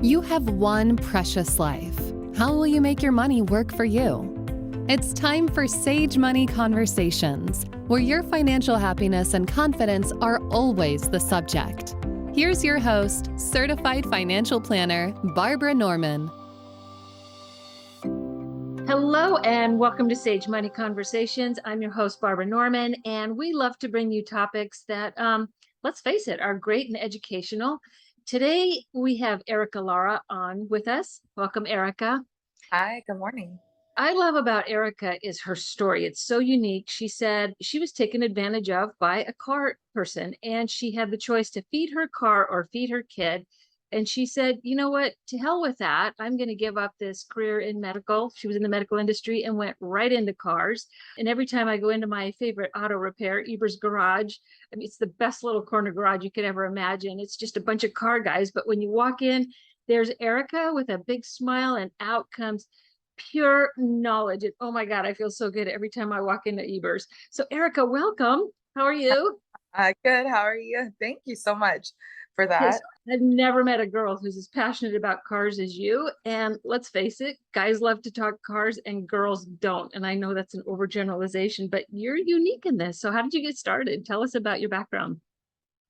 You have one precious life. How will you make your money work for you? It's time for Sage Money Conversations, where your financial happiness and confidence are always the subject. Here's your host, certified financial planner, Barbara Norman. Hello and welcome to Sage Money Conversations. I'm your host, Barbara Norman, and we love to bring you topics that, let's face it, are great and educational. Today, we have Erika Lara on with us. Welcome, Erika. Hi, good morning. I love about Erika is her story. It's so unique. She said she was taken advantage of by a car person, and she had the choice to feed her car or feed her kid. And she said, you know what, to hell with that. I'm going to give up this career in medical. She was in the medical industry and went right into cars. And every time I go into my favorite auto repair, Eber's Garage, I mean, it's the best little corner garage you could ever imagine. It's just a bunch of car guys. But when you walk in, there's Erika with a big smile, and out comes pure knowledge. And oh my God, I feel so good every time I walk into Eber's. So Erika, welcome. How are you? Good. How are you? Thank you so much for Yes, that. I've never met a girl who's as passionate about cars as you. And let's face it, guys love to talk cars and girls don't. And I know that's an overgeneralization, but you're unique in this. So how did you get started? Tell us about your background.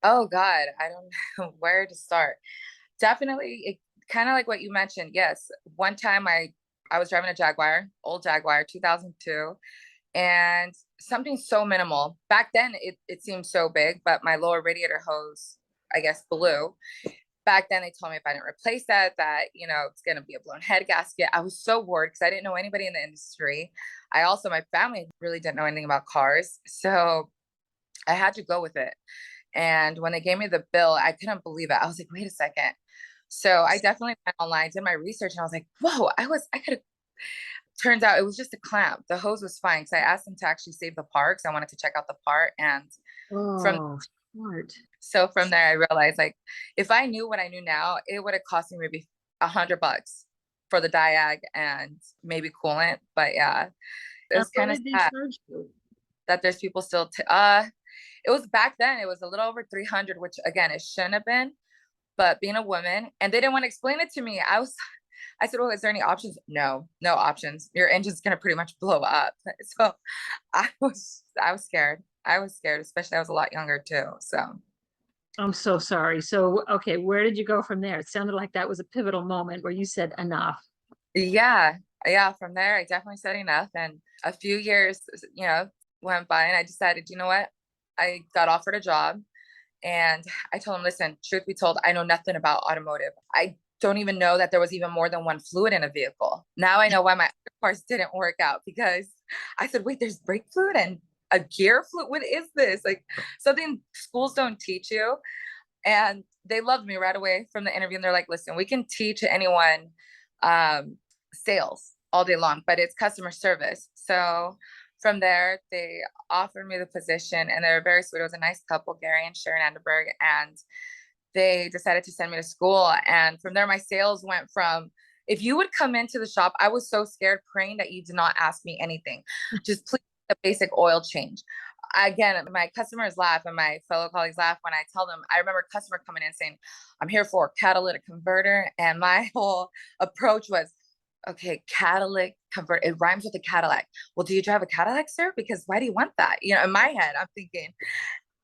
Oh God, I don't know where to start. Definitely, kind of like what you mentioned. Yes, one time I was driving a Jaguar, old Jaguar, 2002, and something so minimal. Back then, it seemed so big, but my lower radiator hose, I guess, blew. Back then, they told me if I didn't replace that it's going to be a blown head gasket. I was so worried because I didn't know anybody in the industry. My family really didn't know anything about cars. So I had to go with it. And when they gave me the bill, I couldn't believe it. I was like, wait a second. So I definitely went online, did my research, and I was like, whoa, I could have, turns out it was just a clamp. The hose was fine. So I asked them to actually save the part because I wanted to check out the part. And from Oh, smart. from there, I realized, like, if I knew what I knew now, it would have cost me maybe $100 for the diag and maybe coolant. But yeah, it was What kind of did they sad charge you? that there's people still, it was back then, it was a little over 300, which again, it shouldn't have been. But being a woman, and they didn't want to explain it to me. I said, well, is there any options? No, no options. Your engine's going to pretty much blow up. So I was scared. I was scared, especially I was a lot younger too. So I'm so sorry. So, okay, where did you go from there? It sounded like that was a pivotal moment where you said enough. yeah, yeah, from there, I definitely said enough. And a few years, went by, and I decided, you know what? I got offered a job, and I told him, listen, truth be told, I know nothing about automotive. I don't even know that there was even more than one fluid in a vehicle. Now I know why my other cars didn't work out, because I said, wait, there's brake fluid and a gear fluid. What is this? Like, something schools don't teach you. And they loved me right away from the interview. And they're like, listen, we can teach anyone sales all day long, but it's customer service. So from there, they offered me the position, and they were very sweet. It was a nice couple, Gary and Sharon Anderberg, and they decided to send me to school. And from there, my sales went from, if you would come into the shop, I was so scared, praying that you did not ask me anything. Just please, a basic oil change. Again, my customers laugh and my fellow colleagues laugh when I tell them. I remember a customer coming in saying, I'm here for a catalytic converter. And my whole approach was, okay, catalytic convert, it rhymes with a Cadillac. Well, do you drive a Cadillac, sir? Because why do you want that? In my head, I'm thinking,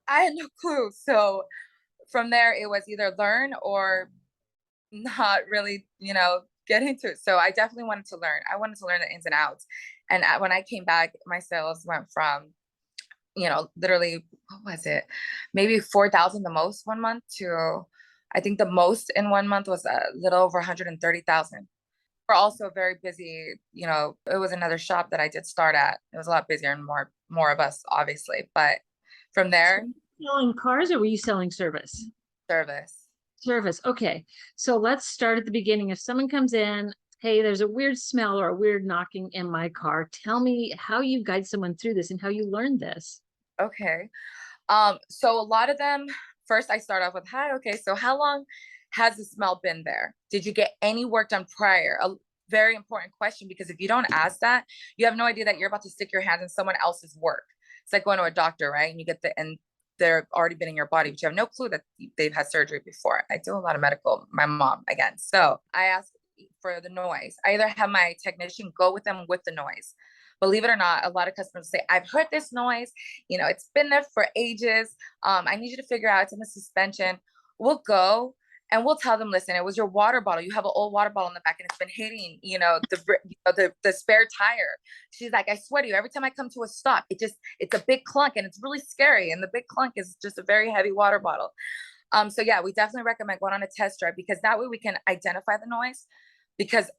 I had no clue. So from there, it was either learn or not really, get into it. So I definitely wanted to learn. I wanted to learn the ins and outs. And when I came back, my sales went from, literally, what was it? Maybe 4,000 the most one month to, I think the most in one month was a little over 130,000. We're also very busy. It was another shop that I did start at. It was a lot busier and more of us, obviously. But from So there, were you selling cars or were you selling service? service. Service. Okay. So let's start at the beginning. If someone comes in, hey, there's a weird smell or a weird knocking in my car. Tell me how you guide someone through this and how you learned this. Okay. So a lot of them, first I start off with, hi, okay, so how long has the smell been there? Did you get any work done prior? A very important question, because if you don't ask that, you have no idea that you're about to stick your hands in someone else's work. It's like going to a doctor, right? And you get they're already been in your body, but you have no clue that they've had surgery before. I do a lot of medical, my mom again. So I ask for the noise. I either have my technician go with them with the noise. Believe it or not, a lot of customers say, I've heard this noise, it's been there for ages. I need you to figure out it's in the suspension. We'll go and we'll tell them, listen, it was your water bottle. You have an old water bottle in the back and it's been hitting, the spare tire. She's like, I swear to you, every time I come to a stop, it's a big clunk and it's really scary. And the big clunk is just a very heavy water bottle. So yeah, we definitely recommend going on a test drive, because that way we can identify the noise. Because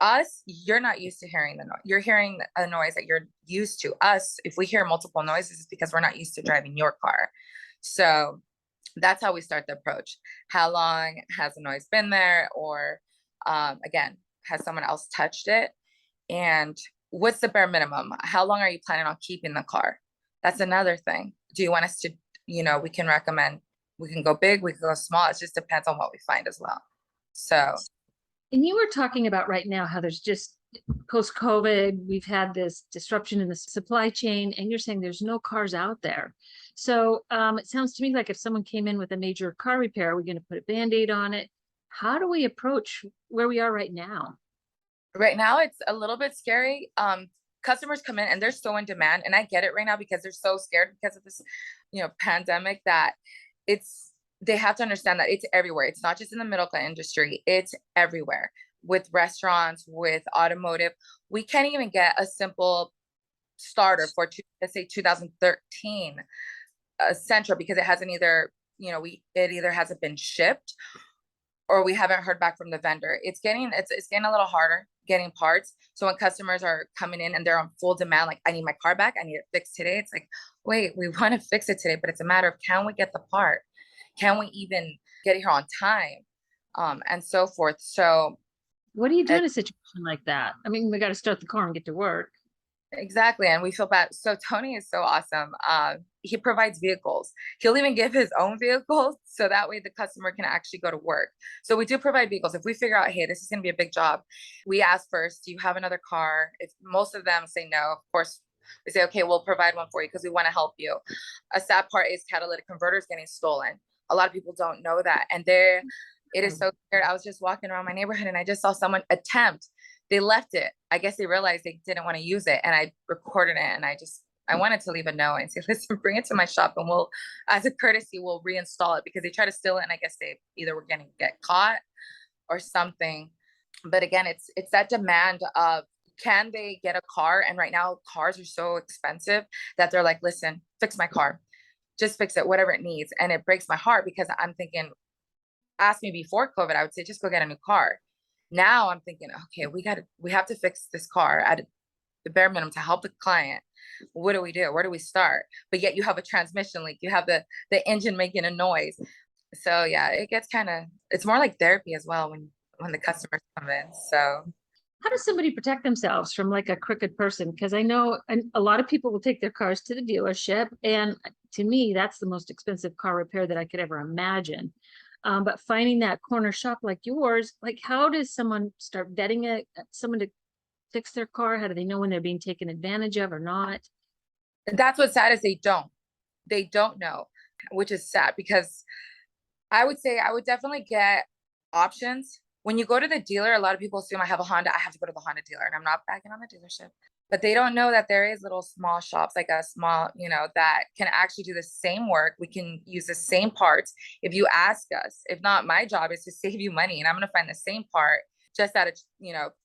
you're not used to hearing the noise. You're hearing a noise that you're used to. Us, if we hear multiple noises, it's because we're not used to driving your car. So that's how we start the approach. How long has the noise been there? Or again, has someone else touched it? And what's the bare minimum? How long are you planning on keeping the car? That's another thing. Do you want us to, we can recommend, we can go big, we can go small. It just depends on what we find as well. So. And you were talking about right now how there's just post-COVID, we've had this disruption in the supply chain, and you're saying there's no cars out there. So it sounds to me like if someone came in with a major car repair, we're going to put a Band-Aid on it. How do we approach where we are right now? Right now, it's a little bit scary. Customers come in and they're so in demand, and I get it right now because they're so scared because of this, pandemic, that they have to understand that it's everywhere. It's not just in the medical industry, it's everywhere. With restaurants, with automotive, we can't even get a simple starter for, let's say, 2013 Sentra, because it hasn't either, it either hasn't been shipped or we haven't heard back from the vendor. It's getting a little harder getting parts. So when customers are coming in and they're on full demand, like, I need my car back, I need it fixed today. It's like, wait, we want to fix it today, but it's a matter of, can we get the part? Can we even get it here on time? And so forth. So what do you do in a situation like that? I mean, we got to start the car and get to work. Exactly. And we feel bad. So Tony is so awesome. He provides vehicles. He'll even give his own vehicles, so that way the customer can actually go to work. So we do provide vehicles. If we figure out, hey, this is going to be a big job, we ask first, do you have another car? If most of them say no, of course, we say, okay, we'll provide one for you because we want to help you. A sad part is catalytic converters getting stolen. A lot of people don't know that. And it is so weird. I was just walking around my neighborhood and I just saw someone attempt. They left it. I guess they realized they didn't want to use it. And I recorded it. And I wanted to leave a note and say, listen, bring it to my shop and we'll, as a courtesy, we'll reinstall it, because they try to steal it. And I guess they either were going to get caught or something. But again, it's that demand of, can they get a car? And right now cars are so expensive that they're like, listen, fix my car. Just fix it, whatever it needs. And it breaks my heart, because I'm thinking, ask me before COVID, I would say, just go get a new car. Now I'm thinking, okay, we have to fix this car at the bare minimum to help the client. What do we do? Where do we start? But yet you have a transmission leak, you have the engine making a noise. So yeah, it gets it's more like therapy as well when the customers come in. So how does somebody protect themselves from like a crooked person? Because I know a lot of people will take their cars to the dealership, and to me, that's the most expensive car repair that I could ever imagine. But finding that corner shop like yours, like, how does someone start vetting someone to fix their car? How do they know when they're being taken advantage of or not? That's what's sad, is they don't know, which is sad, because I would say I would definitely get options. When you go to the dealer, a lot of people assume I have a Honda, I have to go to the Honda dealer, and I'm not bagging on the dealership. But they don't know that there is little small shops like a small, that can actually do the same work. We can use the same parts. If you ask us, if not, my job is to save you money, and I'm going to find the same part just at a,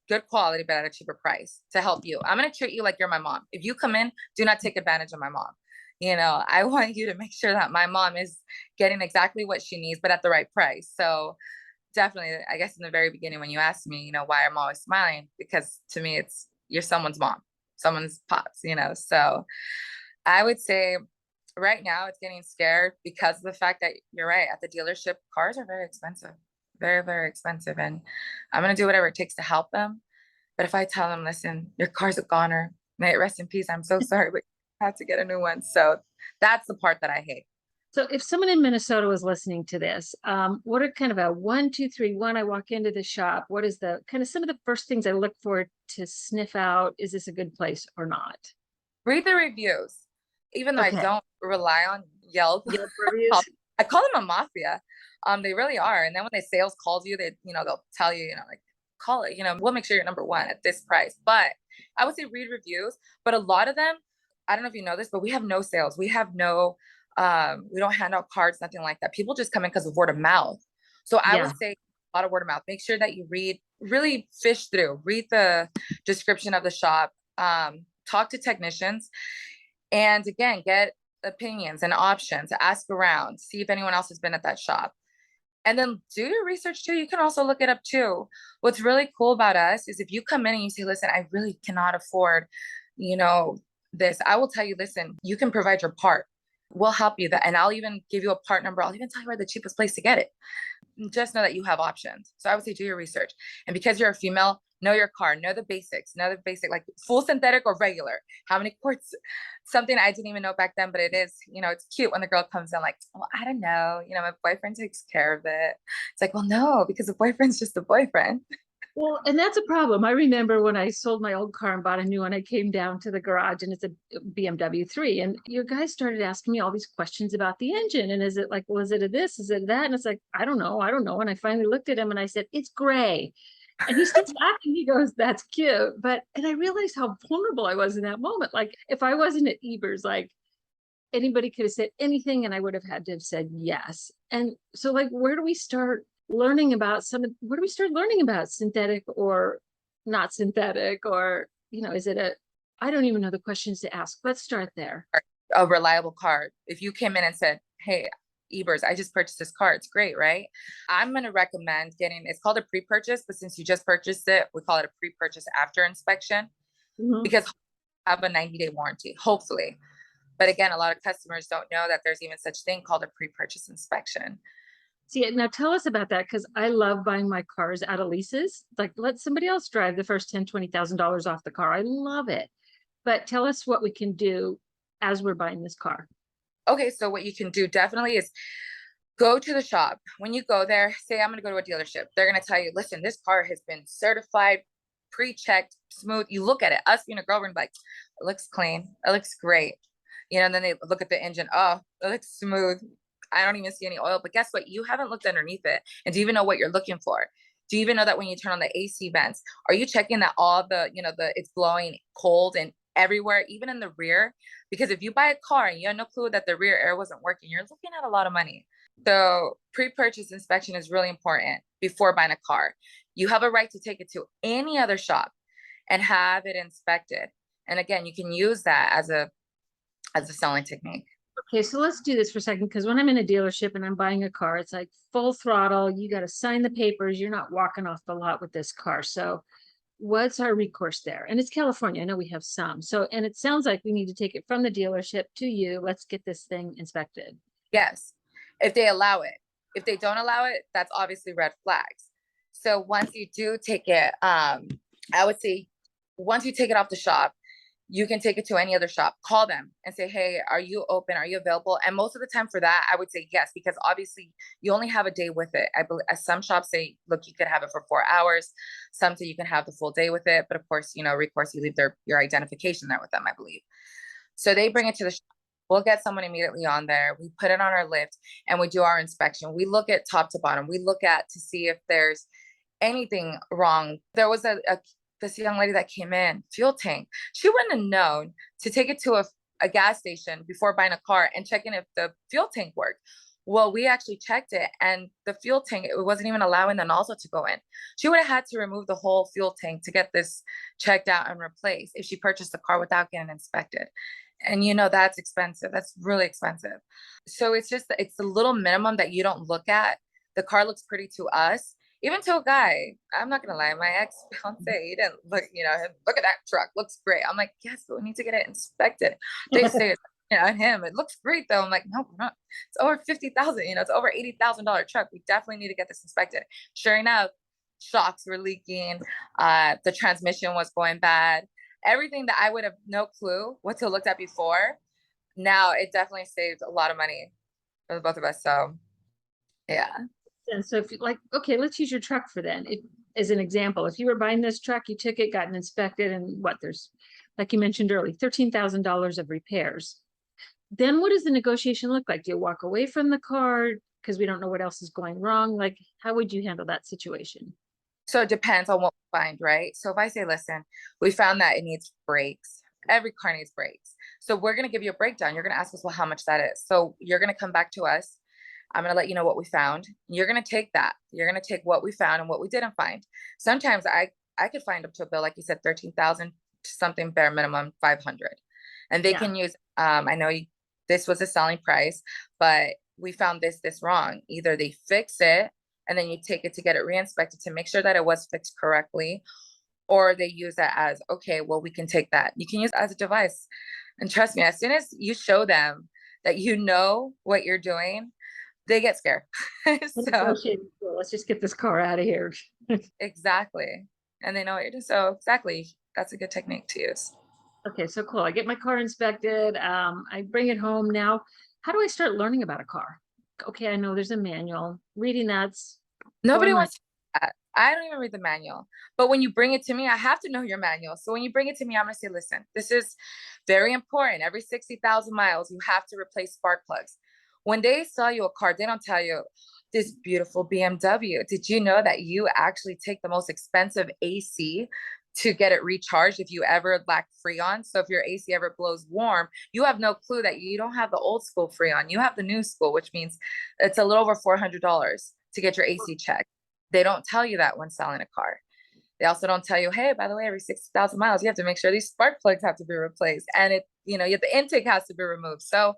good quality, but at a cheaper price to help you. I'm going to treat you like you're my mom. If you come in, do not take advantage of my mom. I want you to make sure that my mom is getting exactly what she needs, but at the right price. So definitely, I guess in the very beginning, when you asked me, why I'm always smiling, because to me, you're someone's mom, someone's pops, so I would say right now it's getting scared because of the fact that you're right. At the dealership, cars are very expensive, very, very expensive. And I'm going to do whatever it takes to help them. But if I tell them, listen, your car's a goner, may it rest in peace, I'm so sorry, but you have to get a new one. So that's the part that I hate. So if someone in Minnesota was listening to this, what are kind of a 1, 2, 3, 1, I walk into the shop, what is the kind of some of the first things I look for to sniff out, is this a good place or not? Read the reviews. Even though I don't rely on Yelp. Yelp reviews. I call them a mafia. They really are. And then when the sales calls you, they, they'll tell you, like, call it, we'll make sure you're number one at this price. But I would say read reviews, but a lot of them, I don't know if you know this, but we have no sales. We have no, we don't hand out cards, nothing like that. People just come in because of word of mouth. So I Yeah. would say a lot of word of mouth. Make sure that you really fish through, read the description of the shop, talk to technicians, and again, get opinions and options, ask around, see if anyone else has been at that shop. And then do your research too. You can also look it up too. What's really cool about us is if you come in and you say, listen, I really cannot afford, this, I will tell you, listen, you can provide your part. We'll help you that. And I'll even give you a part number. I'll even tell you where the cheapest place to get it. Just know that you have options. So I would say do your research. And because you're a female, know your car, know the basics, like full synthetic or regular. How many quarts? Something I didn't even know back then, but it is, it's cute when the girl comes in like, well, I don't know, my boyfriend takes care of it. It's like, well, no, because the boyfriend's just a boyfriend. Well, and that's a problem. I remember when I sold my old car and bought a new one, I came down to the garage and it's a BMW 3. And your guys started asking me all these questions about the engine. And is it like, was it a this? Is it that? And it's like, I don't know. And I finally looked at him and I said, it's gray. And he starts laughing. He goes, that's cute. And I realized how vulnerable I was in that moment. Like if I wasn't at Ebers, like anybody could have said anything and I would have had to have said yes. And so like, where do we start learning about synthetic or not synthetic, or, is it I don't even know the questions to ask. Let's start there. A reliable car. If you came in and said, hey, Ebers, I just purchased this car. It's great, right? I'm going to recommend it's called a pre-purchase, but since you just purchased it, we call it a pre-purchase after inspection, because have a 90-day warranty, hopefully. But again, a lot of customers don't know that there's even such thing called a pre-purchase inspection. See, now tell us about that, because I love buying my cars out of leases. Like let somebody else drive the first $10,000, $20,000 off the car. I love it. But tell us what we can do as we're buying this car. Okay, so what you can do definitely is go to the shop. When you go there, say I'm going to go to a dealership. They're going to tell you, listen, this car has been certified, pre-checked, smooth. You look at it. Us being a girl, we're like, it looks clean. It looks great. And then they look at the engine. Oh, it looks smooth. I don't even see any oil. But guess what? You haven't looked underneath it. And do you even know what you're looking for? Do you even know that when you turn on the AC vents, are you checking that all the, it's blowing cold and everywhere, even in the rear? Because if you buy a car and you have no clue that the rear air wasn't working, you're looking at a lot of money. So pre-purchase inspection is really important before buying a car. You have a right to take it to any other shop and have it inspected. And again, you can use that as a selling technique. Okay, so let's do this for a second, because when I'm in a dealership and I'm buying a car, it's like full throttle. You got to sign the papers. You're not walking off the lot with this car. So what's our recourse there? And it's California. I know we have some. So, and it sounds like we need to take it from the dealership to you. Let's get this thing inspected. Yes, if they allow it. If they don't allow it, that's obviously red flags. So once you do take it, I would say once you take it off the shop, you can take it to any other shop, call them and say, hey, are you open? Are you available? And most of the time for that, I would say yes, because obviously you only have a day with it. I believe some shops say, look, you could have it for 4 hours. Some say you can have the full day with it. But of course, recourse, you leave your identification there with them, I believe. So they bring it to the shop. We'll get someone immediately on there. We put it on our lift and we do our inspection. We look at top to bottom. We look at to see if there's anything wrong. There was this young lady that came in, fuel tank. She wouldn't have known to take it to a gas station before buying a car and checking if the fuel tank worked. Well, we actually checked it and the fuel tank, it wasn't even allowing the nozzle to go in. She would have had to remove the whole fuel tank to get this checked out and replaced if she purchased the car without getting inspected. And that's expensive. That's really expensive. So it's the little minimum that you don't look at. The car looks pretty to us. Even to a guy, I'm not gonna lie, my ex-fiance, he didn't look, look at that truck, looks great. I'm like, yes, but we need to get it inspected. They say, and him, it looks great though. I'm like, no, we're not. It's over 50,000, it's over $80,000 truck. We definitely need to get this inspected. Sure enough, shocks were leaking. The transmission was going bad. Everything that I would have no clue what to look at before. Now it definitely saved a lot of money for the both of us. So yeah. And so if you okay, let's use your truck for then. As an example, if you were buying this truck, you took it, gotten inspected, and there's, like you mentioned earlier, $13,000 of repairs. then what does the negotiation look like? Do you walk away from the car because we don't know what else is going wrong? Like, how would you handle that situation? So it depends on what we find, right? So if I say, listen, we found that it needs brakes. Every car needs brakes. So we're going to give you a breakdown. You're going to ask us, well, how much that is. So you're going to come back to us. I'm going to let you know what we found. You're going to take that. You're going to take what we found and what we didn't find. Sometimes I could find up to a bill, like you said, 13,000, something bare minimum 500. And they Yeah. can use, I know this was a selling price, but we found this wrong. Either they fix it and then you take it to get it re-inspected to make sure that it was fixed correctly, or they use that as, okay, well, we can take that. You can use it as a device. And trust me, as soon as you show them that you know what you're doing, they get scared. So Let's just get this car out of here. exactly. And they know what you're doing. So exactly. That's a good technique to use. Okay, so cool. I get my car inspected. I bring it home now. How do I start learning about a car? Okay, I know there's a manual. Reading that's Nobody going on. wants to do that. I don't even read the manual. But when you bring it to me, I have to know your manual. So when you bring it to me, I'm going to say, listen, this is very important. Every 60,000 miles, you have to replace spark plugs. When they sell you a car, they don't tell you this beautiful BMW. Did you know that you actually take the most expensive AC to get it recharged if you ever lack Freon? So if your AC ever blows warm, you have no clue that you don't have the old school Freon. You have the new school, which means it's a little over $400 to get your AC checked. They don't tell you that when selling a car. They also don't tell you, hey, by the way, every 60,000 miles, you have to make sure these spark plugs have to be replaced. And the intake has to be removed. So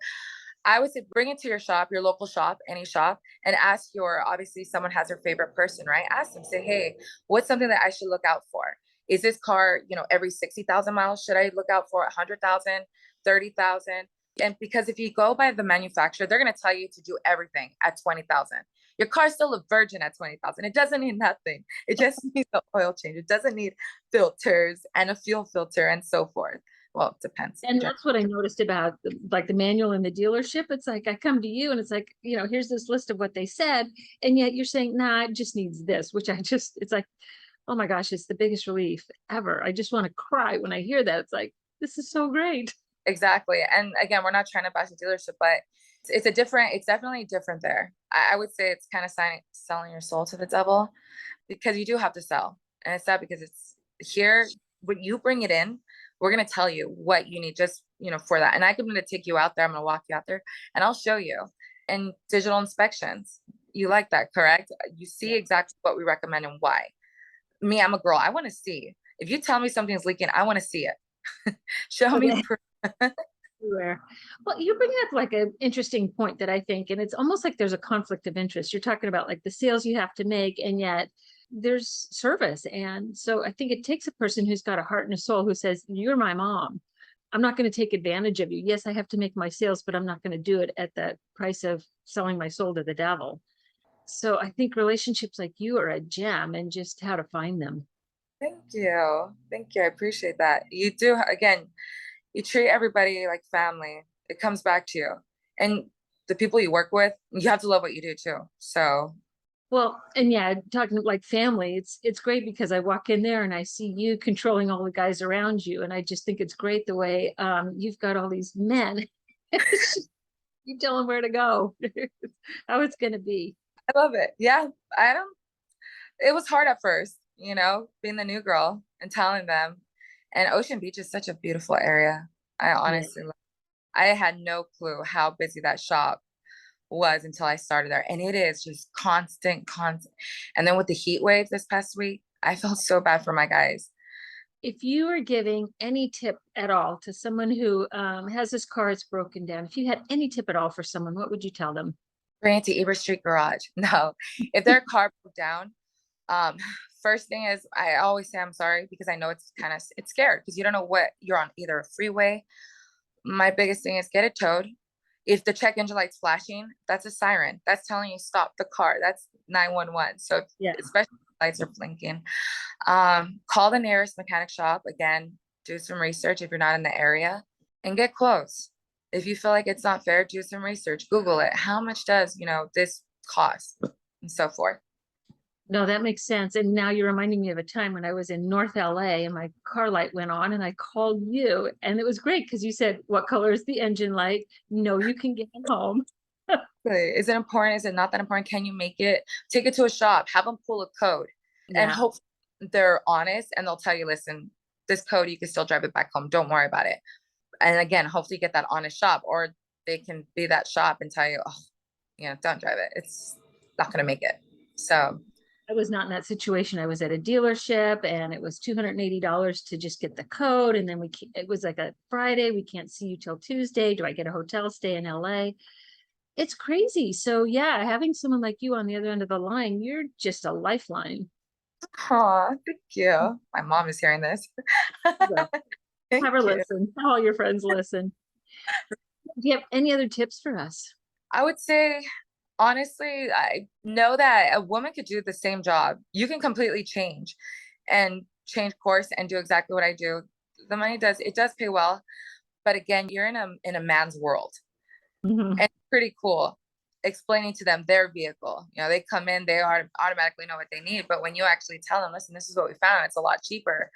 I would say bring it to your shop, your local shop, any shop, and ask obviously someone has their favorite person, right? Ask them, say, hey, what's something that I should look out for? Is this car, every 60,000 miles, should I look out for 100,000, 30,000? And because if you go by the manufacturer, they're going to tell you to do everything at 20,000. Your car's still a virgin at 20,000. It doesn't need nothing. It just needs an oil change. It doesn't need filters and a fuel filter and so forth. Well, it depends. And that's what I noticed about the manual in the dealership. It's like I come to you and it's like, here's this list of what they said. And yet you're saying, nah, it just needs this, which it's like, oh my gosh, it's the biggest relief ever. I just want to cry when I hear that. It's like, this is so great. Exactly. And again, we're not trying to bash the dealership, but it's definitely different there. I would say it's kind of selling your soul to the devil, because you do have to sell. And it's sad because it's here, when you bring it in, we're going to tell you what you need just, for that. And I'm going to take you out there. I'm going to walk you out there and I'll show you. And digital inspections, you like that, correct? You see exactly what we recommend and why. Me, I'm a girl. I want to see. If you tell me something's leaking, I want to see it. Show me proof. Everywhere. Well, you're bringing up like an interesting point that I think, and it's almost like there's a conflict of interest. You're talking about like the sales you have to make, and yet there's service. And so I think it takes a person who's got a heart and a soul who says, you're my mom. I'm not going to take advantage of you. Yes, I have to make my sales, but I'm not going to do it at the price of selling my soul to the devil. So I think relationships like you are a gem, and just how to find them. Thank you. Thank you. I appreciate that. You do, again, you treat everybody like family. It comes back to you. And the people you work with, you have to love what you do too. So Well, and yeah, talking like family, it's great because I walk in there and I see you controlling all the guys around you. And I just think it's great the way you've got all these men. You tell them where to go, how it's gonna be. I love it. Yeah. It was hard at first, being the new girl and telling them. And Ocean Beach is such a beautiful area. I honestly love it. I had no clue how busy that shop was until I started there. And it is just constant. And then with the heat wave this past week, I felt so bad for my guys. If you were giving any tip at all to someone who has this car, it's broken down. If you had any tip at all for someone, what would you tell them? Bring it to Eber Street Garage. No, if their car broke down, first thing is I always say I'm sorry, because I know it's scared because you don't know what you're on, either a freeway. My biggest thing is get it towed. If the check engine light's flashing, that's a siren. That's telling you stop the car. That's 911. So especially if lights are blinking, call the nearest mechanic shop. Again, do some research if you're not in the area, and get close. If you feel like it's not fair, do some research. Google it. How much does this cost, and so forth. No, that makes sense. And now you're reminding me of a time when I was in North LA and my car light went on and I called you, and it was great because you said, what color is the engine light? No, you can get home. Is it important? Is it not that important? Can you make it? Take it to a shop, have them pull a code, and Yeah. hope they're honest and they'll tell you, listen, this code, you can still drive it back home. Don't worry about it. And again, hopefully you get that honest shop, or they can be that shop and tell you, oh, don't drive it. It's not going to make it. So I was not in that situation. I was at a dealership and it was $280 to just get the code. And then it was like a Friday. We can't see you till Tuesday. Do I get a hotel stay in LA? It's crazy. So yeah, having someone like you on the other end of the line, you're just a lifeline. thank you. My mom is hearing this. Thank Have her you. listen. Have all your friends listen. Do you have any other tips for us? I would say, honestly, I know that a woman could do the same job. You can completely change course and do exactly what I do. The money it does pay well, but again, you're in a man's world. Mhm. And it's pretty cool explaining to them their vehicle. They come in, they automatically know what they need, but when you actually tell them, listen, this is what we found, it's a lot cheaper,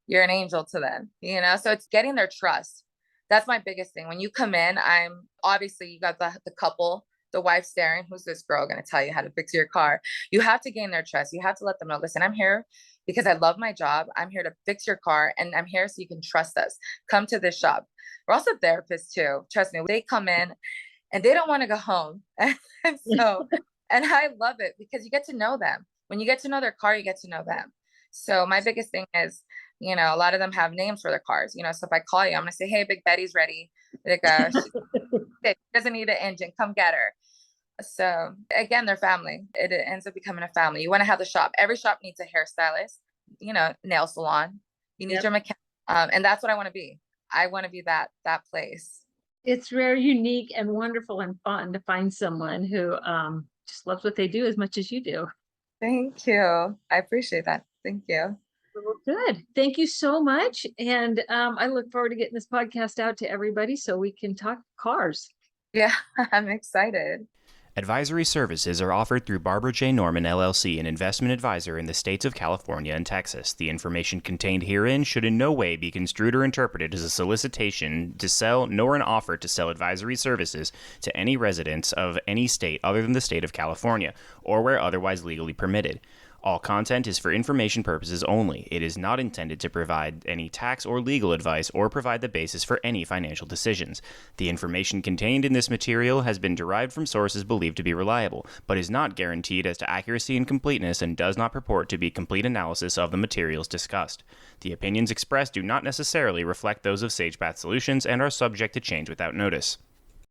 you're an angel to them. So it's getting their trust. That's my biggest thing. When you come in, I'm obviously, you got the couple, the wife staring, who's this girl going to tell you how to fix your car? You have to gain their trust. You have to let them know, listen, I'm here because I love my job. I'm here to fix your car, and I'm here so you can trust us. Come to this shop. We're also therapists too. Trust me, they come in and they don't want to go home. And I love it because you get to know them. When you get to know their car, you get to know them. So my biggest thing is, a lot of them have names for their cars. So if I call you, I'm going to say, hey, Big Betty's ready to go. She doesn't need an engine. Come get her. So again, they're family. It ends up becoming a family. You want to have the shop. Every shop needs a hairstylist, nail salon. You need your mechanic. And that's what I want to be. I want to be that place. It's very unique and wonderful and fun to find someone who just loves what they do as much as you do. Thank you. I appreciate that. Thank you. Well, good. Thank you so much. And I look forward to getting this podcast out to everybody so we can talk cars. Yeah, I'm excited. Advisory services are offered through Barbara J. Norman, LLC, an investment advisor in the states of California and Texas. The information contained herein should in no way be construed or interpreted as a solicitation to sell, nor an offer to sell advisory services to any residents of any state other than the state of California, or where otherwise legally permitted. All content is for information purposes only. It is not intended to provide any tax or legal advice or provide the basis for any financial decisions. The information contained in this material has been derived from sources believed to be reliable, but is not guaranteed as to accuracy and completeness and does not purport to be complete analysis of the materials discussed. The opinions expressed do not necessarily reflect those of SagePath Solutions and are subject to change without notice.